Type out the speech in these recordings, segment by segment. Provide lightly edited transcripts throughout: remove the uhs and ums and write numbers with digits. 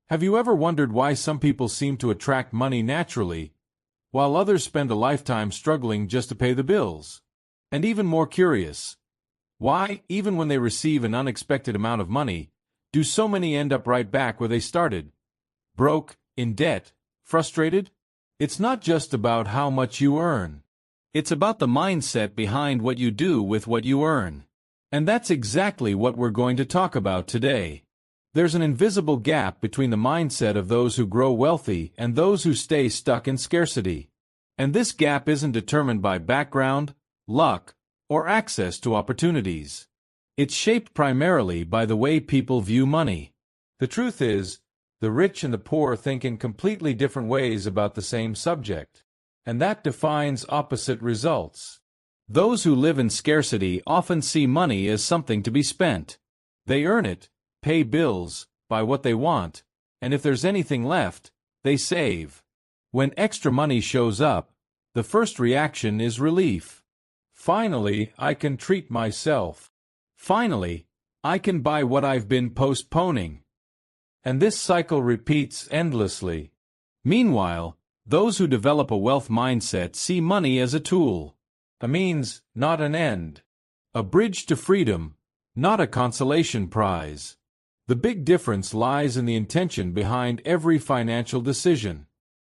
Have you ever wondered why some people seem to attract money naturally, while others spend a lifetime struggling just to pay the bills? And even more curious, why, even when they receive an unexpected amount of money, do so many end up right back where they started? Broke, in debt, frustrated? It's not just about how much you earn. It's about the mindset behind what you do with what you earn. And that's exactly what we're going to talk about today. There's an invisible gap between the mindset of those who grow wealthy and those who stay stuck in scarcity. And this gap isn't determined by background, luck, or access to opportunities. It's shaped primarily by the way people view money. The truth is, the rich and the poor think in completely different ways about the same subject. And that defines opposite results. Those who live in scarcity often see money as something to be spent. They earn it, pay bills, buy what they want, and if there's anything left, they save. When extra money shows up, the first reaction is relief. Finally, I can treat myself. Finally, I can buy what I've been postponing. And this cycle repeats endlessly. Meanwhile, those who develop a wealth mindset see money as a tool, a means, not an end, a bridge to freedom, not a consolation prize. The big difference lies in the intention behind every financial decision.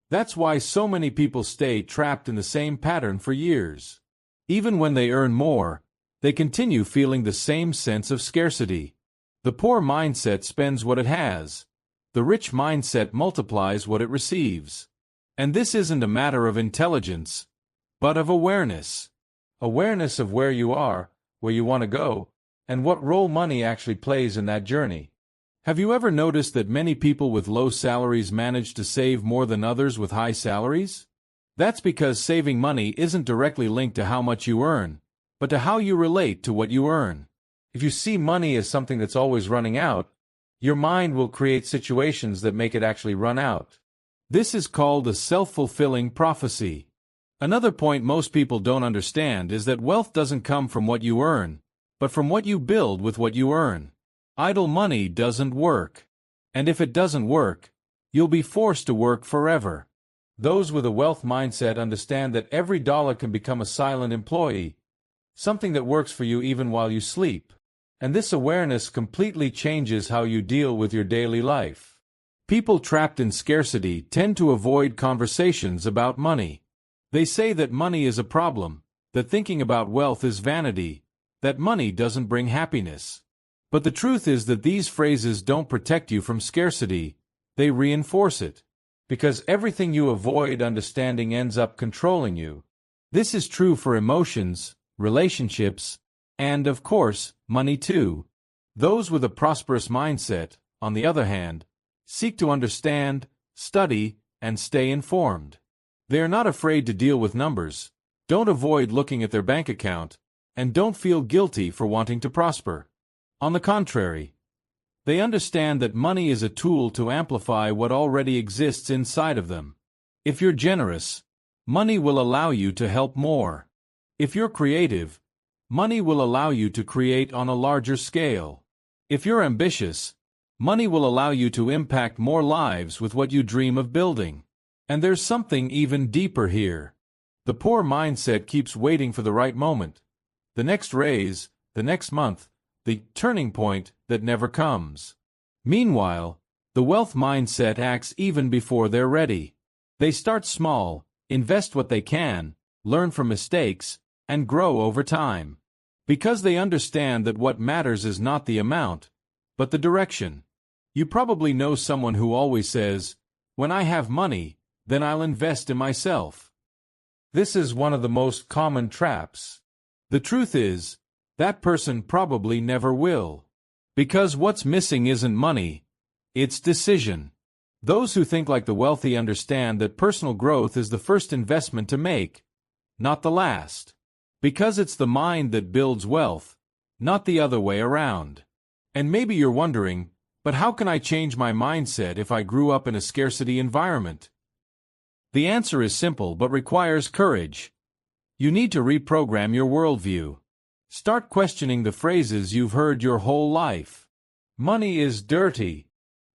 That's why so many people stay trapped in the same pattern for years. Even when they earn more, they continue feeling the same sense of scarcity. The poor mindset spends what it has. The rich mindset multiplies what it receives. And this isn't a matter of intelligence, but of awareness. Awareness of where you are, where you want to go, and what role money actually plays in that journey. Have you ever noticed that many people with low salaries manage to save more than others with high salaries? That's because saving money isn't directly linked to how much you earn, but to how you relate to what you earn. If you see money as something that's always running out, your mind will create situations that make it actually run out. This is called a self-fulfilling prophecy. Another point most people don't understand is that wealth doesn't come from what you earn, but from what you build with what you earn. Idle money doesn't work. And if it doesn't work, you'll be forced to work forever. Those with a wealth mindset understand that every dollar can become a silent employee, something that works for you even while you sleep. And this awareness completely changes how you deal with your daily life. People trapped in scarcity tend to avoid conversations about money. They say that money is a problem, that thinking about wealth is vanity, that money doesn't bring happiness. But the truth is that these phrases don't protect you from scarcity, they reinforce it. Because everything you avoid understanding ends up controlling you. This is true for emotions, relationships, and, of course, money too. Those with a prosperous mindset, on the other hand, seek to understand, study, and stay informed. They are not afraid to deal with numbers, don't avoid looking at their bank account, and don't feel guilty for wanting to prosper. On the contrary, they understand that money is a tool to amplify what already exists inside of them. If you're generous, money will allow you to help more. If you're creative, money will allow you to create on a larger scale. If you're ambitious, money will allow you to impact more lives with what you dream of building. And there's something even deeper here. The poor mindset keeps waiting for the right moment, the next raise, the next month, the turning point that never comes. Meanwhile, the wealth mindset acts even before they're ready. They start small, invest what they can, learn from mistakes, and grow over time. Because they understand that what matters is not the amount, but the direction. You probably know someone who always says, "When I have money, then I'll invest in myself." This is one of the most common traps. The truth is, that person probably never will. Because what's missing isn't money, it's decision. Those who think like the wealthy understand that personal growth is the first investment to make, not the last. Because it's the mind that builds wealth, not the other way around. And maybe you're wondering, but how can I change my mindset if I grew up in a scarcity environment? The answer is simple but requires courage. You need to reprogram your worldview. Start questioning the phrases you've heard your whole life. Money is dirty.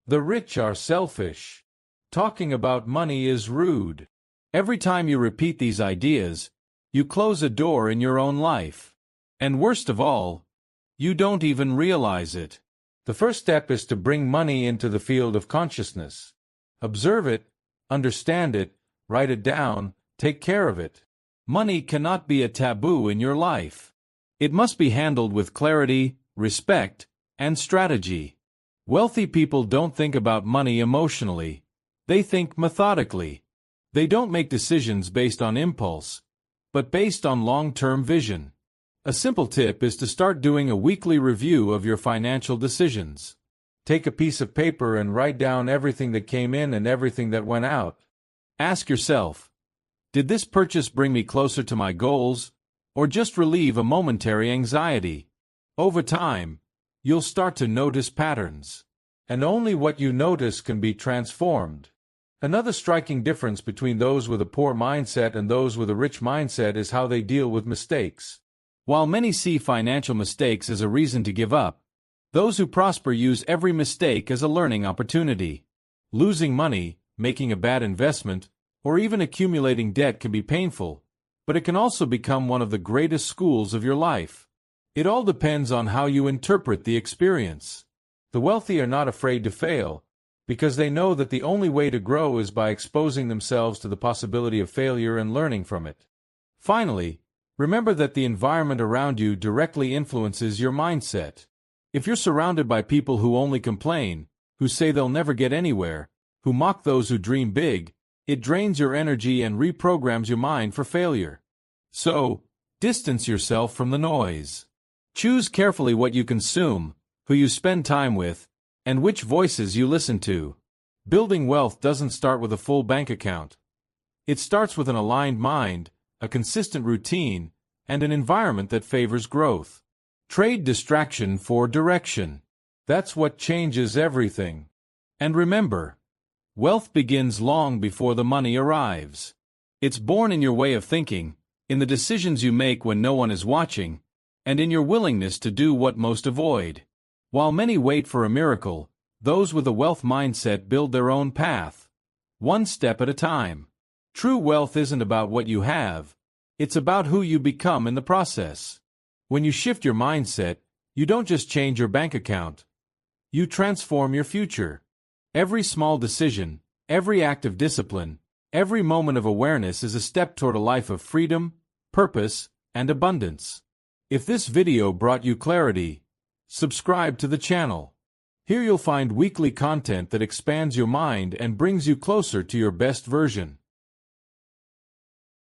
The rich are selfish. Talking about money is rude. Every time you repeat these ideas, you close a door in your own life. And worst of all, you don't even realize it. The first step is to bring money into the field of consciousness. Observe it, understand it, write it down, take care of it. Money cannot be a taboo in your life. It must be handled with clarity, respect, and strategy. Wealthy people don't think about money emotionally. They think methodically. They don't make decisions based on impulse, but based on long-term vision. A simple tip is to start doing a weekly review of your financial decisions. Take a piece of paper and write down everything that came in and everything that went out. Ask yourself, did this purchase bring me closer to my goals, or just relieve a momentary anxiety? Over time, you'll start to notice patterns, and only what you notice can be transformed. Another striking difference between those with a poor mindset and those with a rich mindset is how they deal with mistakes. While many see financial mistakes as a reason to give up, those who prosper use every mistake as a learning opportunity. Losing money, making a bad investment, or even accumulating debt can be painful, but it can also become one of the greatest schools of your life. It all depends on how you interpret the experience. The wealthy are not afraid to fail, because they know that the only way to grow is by exposing themselves to the possibility of failure and learning from it. Finally, remember that the environment around you directly influences your mindset. If you're surrounded by people who only complain, who say they'll never get anywhere, who mock those who dream big, it drains your energy and reprograms your mind for failure. So, distance yourself from the noise. Choose carefully what you consume, who you spend time with, and which voices you listen to. Building wealth doesn't start with a full bank account. It starts with an aligned mind, a consistent routine, and an environment that favors growth. Trade distraction for direction. That's what changes everything. And remember, wealth begins long before the money arrives. It's born in your way of thinking, in the decisions you make when no one is watching, and in your willingness to do what most avoid. While many wait for a miracle, those with a wealth mindset build their own path, one step at a time. True wealth isn't about what you have, it's about who you become in the process. When you shift your mindset, you don't just change your bank account, you transform your future. Every small decision, every act of discipline, every moment of awareness is a step toward a life of freedom, purpose, and abundance. If this video brought you clarity, subscribe to the channel. Here you'll find weekly content that expands your mind and brings you closer to your best version.